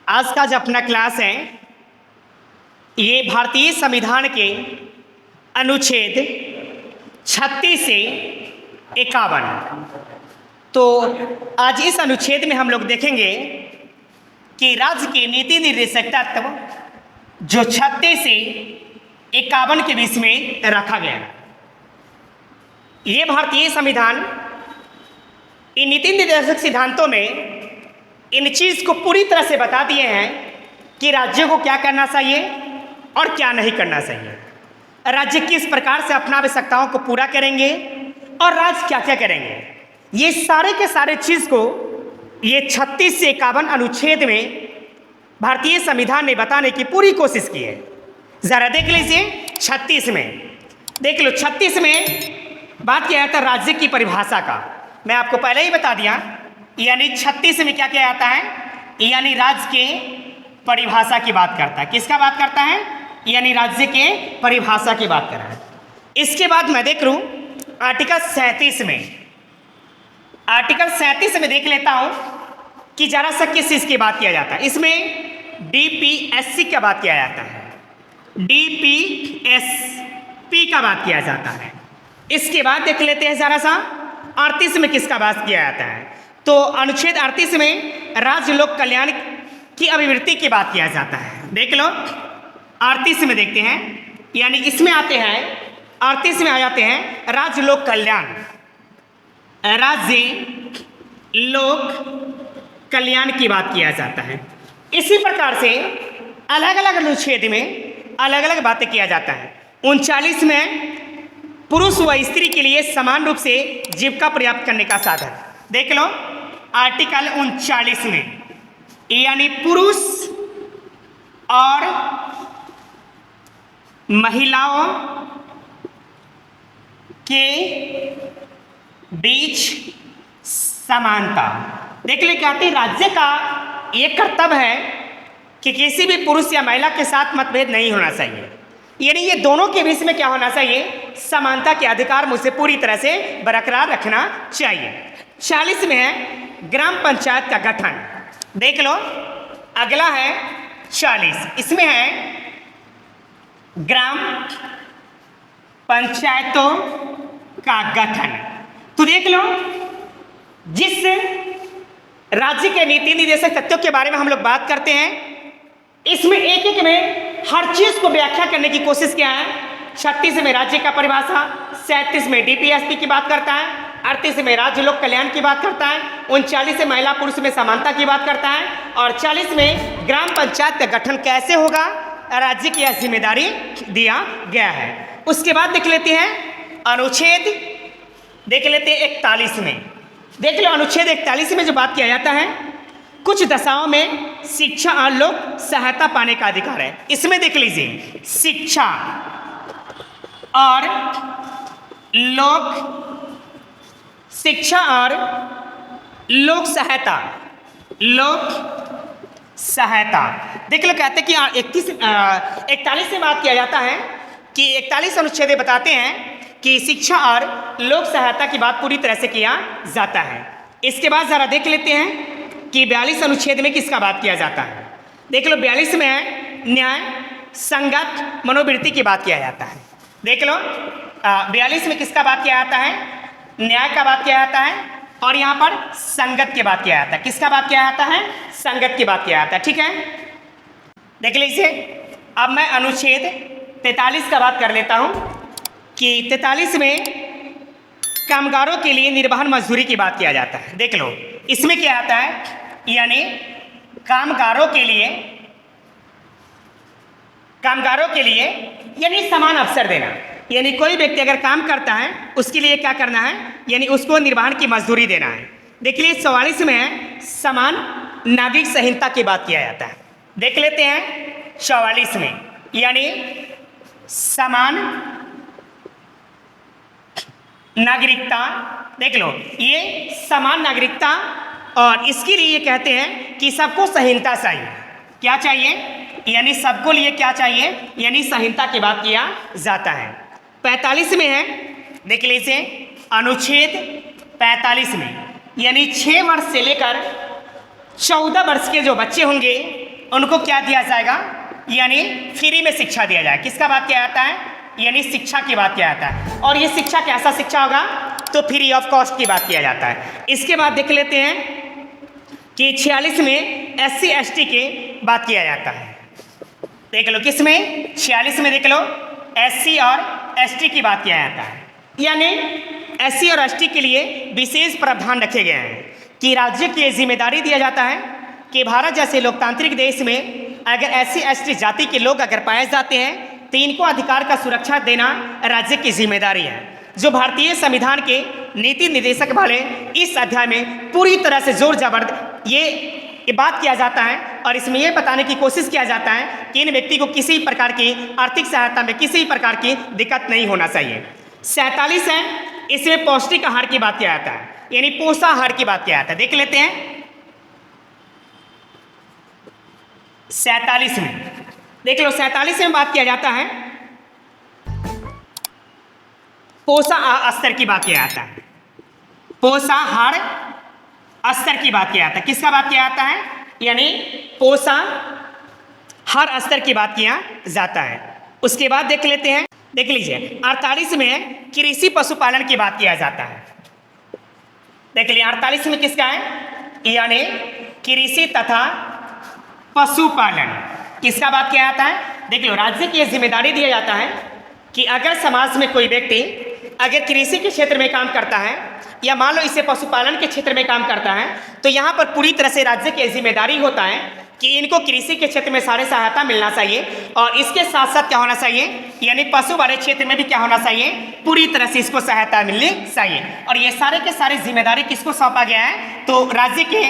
आज का जो अपना क्लास है ये भारतीय संविधान के अनुच्छेद 36 से 51। तो आज इस अनुच्छेद में हम लोग देखेंगे कि राज्य के नीति निर्देशक तत्व जो 36 से 51 के बीच में रखा गया। ये भारतीय संविधान इन नीति निर्देशक सिद्धांतों में इन चीज़ को पूरी तरह से बता दिए हैं कि राज्यों को क्या करना चाहिए और क्या नहीं करना चाहिए, राज्य किस प्रकार से अपना आवश्यकताओं को पूरा करेंगे और राज्य क्या क्या करेंगे। ये सारे के सारे चीज़ को ये 36 से 51 अनुच्छेद में भारतीय संविधान ने बताने की पूरी कोशिश की है। ज़रा देख लीजिए 36 में, देख लो 36 में बात किया जाता है राज्य की परिभाषा का। मैं आपको पहले ही बता दिया, यानी 36 में क्या किया जाता है, यानी राज्य के परिभाषा की बात करता है। किसका बात करता है, यानी राज्य के परिभाषा की बात कर रहा है। इसके बाद मैं देख लूँ आर्टिकल 37 में, आर्टिकल 37 में देख लेता हूँ कि जरा सा किस चीज़ की बात किया जाता है। इसमें डीपीएससी का बात किया जाता है, डीपीएसपी का बात किया जाता है। इसके बाद देख लेते हैं जरा सा 38 में किसका बात किया जाता है। तो अनुच्छेद 38 में राज्य लोक कल्याण की अभिवृत्ति की बात किया जाता है। देख लो 38 में देखते हैं, यानी इसमें आते हैं 38 में आ जाते हैं राज्य लोक कल्याण, राज्य लोक कल्याण की बात किया जाता है। इसी प्रकार से अलग अलग अनुच्छेद में अलग अलग बातें किया जाता है। 39 में पुरुष व स्त्री के लिए समान रूप से जीविका प्राप्त करने का साधन। देख लो आर्टिकल 39 में, यानी पुरुष और महिलाओं के बीच समानता। देख ले कहते हैं राज्य का ये कर्तव्य है कि किसी भी पुरुष या महिला के साथ मतभेद नहीं होना चाहिए, यानी ये दोनों के बीच में क्या होना चाहिए, समानता के अधिकार मुझसे पूरी तरह से बरकरार रखना चाहिए। 40 में है ग्राम पंचायत का गठन। देख लो अगला है 40, इसमें है ग्राम पंचायतों का गठन। तो देख लो जिस राज्य के नीति निर्देशक तत्वों के बारे में हम लोग बात करते हैं, इसमें एक एक में हर चीज को व्याख्या करने की कोशिश किया है। 36 में राज्य का परिभाषा, 37 में डीपीएसपी की बात करता है, 38 में राज्य लोक कल्याण की बात करता है, 39 में महिला पुरुष में समानता की बात करता है और 40 में ग्राम पंचायत का गठन कैसे होगा, राज्य की यह जिम्मेदारी दिया गया है। उसके बाद देख लेते हैं अनुच्छेद, देख लेते हैं 41 में। देख लो अनुच्छेद 41 में जो बात किया जाता है, कुछ दशाओं में शिक्षा और लोक सहायता पाने का अधिकार है। इसमें देख लीजिए शिक्षा और लोक सहायता, देख लो कहते हैं कि 41 में बात किया जाता है कि 41 अनुच्छेद बताते हैं कि शिक्षा और लोक सहायता की बात पूरी तरह से किया जाता है। इसके बाद जरा देख लेते हैं कि 42 अनुच्छेद में किसका बात किया जाता है। देख लो 42 में है न्याय संगत मनोवृत्ति की बात किया जाता है। देख लो 42 में किसका बात किया जाता है, न्याय का बात किया जाता है और यहाँ पर संगत की बात किया जाता है। किसका बात किया जाता है, संगत की बात किया जाता है। ठीक है, देख लीजिए अब मैं अनुच्छेद 43 का बात कर लेता हूँ कि 43 में कामगारों के लिए निर्वहन मजदूरी की बात किया जाता है। देख लो इसमें क्या आता है, यानी कामगारों के लिए यानी समान अवसर देना, यानी कोई व्यक्ति अगर काम करता है उसके लिए क्या करना है, यानी उसको निर्वहन की मजदूरी देना है। देखिए 44 में है समान नागरिक संहिता की बात किया जाता है। देख लेते हैं 44 में, यानी समान नागरिकता। देख लो ये समान नागरिकता और इसके लिए कहते हैं कि सबको संहिता चाहिए। क्या चाहिए, यानी सबको लिए क्या चाहिए, यानी संहिता की बात किया जाता है। 45 में है, देख लीजिए अनुच्छेद 45 में, यानी 6 वर्ष से लेकर 14 वर्ष के जो बच्चे होंगे उनको क्या दिया जाएगा, यानी फ्री में शिक्षा दिया जाए। किसका बात किया जाता है, यानी शिक्षा की बात किया जाता है। और ये शिक्षा कैसा शिक्षा होगा, तो फ्री ऑफ कॉस्ट की बात किया जाता है। इसके बाद देख लेते हैं कि 46 में SC ST की बात किया जाता है। देख लो किसमें, 46 में देख लो SC और ST की बात किया जाता है, यानी SC और ST के लिए विशेष प्रावधान रखे गए हैं कि राज्य की जिम्मेदारी दिया जाता है कि भारत जैसे लोकतांत्रिक देश में अगर SC ST जाति के लोग अगर पाए जाते हैं तो इनको अधिकार का सुरक्षा देना राज्य की जिम्मेदारी है। जो भारतीय संविधान के नीति निर्देशक वाले इस अध्याय में पूरी तरह से जोर जबरदस्त ये बात किया जाता है और इसमें यह बताने की कोशिश किया जाता है कि इन व्यक्ति को किसी प्रकार की आर्थिक सहायता में किसी प्रकार की दिक्कत नहीं होना चाहिए। 47 है, इसमें पौष्टिक आहार की बात किया जाता है, यानी पोषाहार की बात किया जाता है। देख लेते हैं 47 में, देख लो 47 में बात किया जाता है पोषाहार स्तर की बात किया जाता है। पोषाहार स्तर की बात किया जाता है। किसका बात किया जाता है, यानी पोषाहार स्तर की बात किया जाता है। उसके बाद देख लेते हैं, देख लीजिए 48 में कृषि पशुपालन की बात किया जाता है। देख लीजिए 48 में किसका है, यानी कृषि तथा पशुपालन किसका बात किया जाता है। देख लो राज्य की यह जिम्मेदारी दिया जाता है कि अगर समाज में कोई व्यक्ति अगर कृषि के क्षेत्र में काम करता है या मान लो इसे पशुपालन के क्षेत्र में काम करता है तो यहाँ पर पूरी तरह से राज्य की जिम्मेदारी होता है कि इनको कृषि के क्षेत्र में सारे सहायता मिलना चाहिए और इसके साथ साथ क्या होना चाहिए, यानी पशु वाले क्षेत्र में भी क्या होना चाहिए, पूरी तरह से इसको सहायता मिलनी चाहिए। और ये सारे के सारे जिम्मेदारी किसको सौंपा गया है, तो राज्य के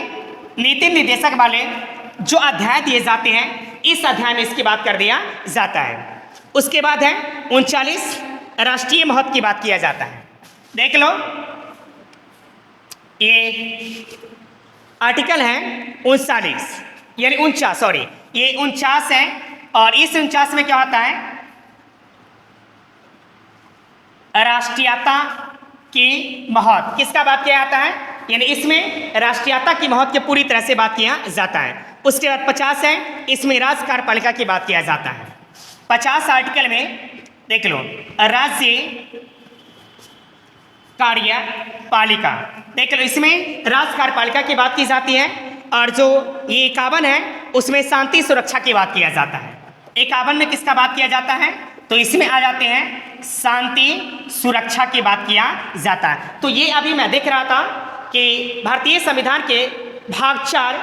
नीति निर्देशक वाले जो अध्याय दिए जाते हैं इस अध्याय में इसकी बात कर दिया जाता है। उसके बाद है 39 राष्ट्रीय महत्व की बात किया जाता है। देख लो ये आर्टिकल है 39 यानी 49 सॉरी ये 49 है और इस 49 में क्या होता है, राष्ट्रीयता की महत्व किसका बात किया जाता है, यानी इसमें राष्ट्रीयता की महत्व की पूरी तरह से बात किया जाता है। उसके बाद 50 है, इसमें राज्य कार्यपालिका की बात किया जाता है। 50 आर्टिकल में देख लो राज्य कार्यपालिका, देख लो इसमें राज्य कार्यपालिका की बात की जाती है और जो ये 51 है उसमें शांति सुरक्षा की बात किया जाता है। 51 में किसका बात किया जाता है, तो इसमें आ जाते हैं शांति सुरक्षा की बात किया जाता है। तो ये अभी मैं देख रहा था कि भारतीय संविधान के भाग 4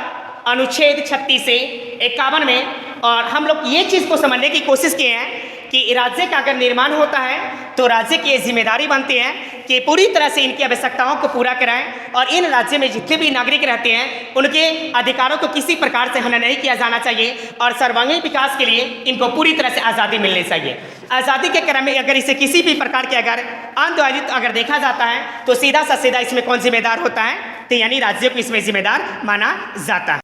अनुच्छेद 36 से 51 में, और हम लोग ये चीज़ को समझने की कोशिश किए हैं कि राज्य का अगर निर्माण होता है तो राज्य की ये जिम्मेदारी बनती है कि पूरी तरह से इनकी आवश्यकताओं को पूरा कराएं और इन राज्य में जितने भी नागरिक रहते हैं उनके अधिकारों को किसी प्रकार से हनन नहीं किया जाना चाहिए और सर्वांगीण विकास के लिए इनको पूरी तरह से आज़ादी मिलनी चाहिए। आज़ादी के क्रम में अगर इसे किसी भी प्रकार के अगर अद्वैत अगर देखा जाता है तो सीधा सा सीधा इसमें कौन जिम्मेदार होता है, तो यानी राज्य को इसमें जिम्मेदार माना जाता है।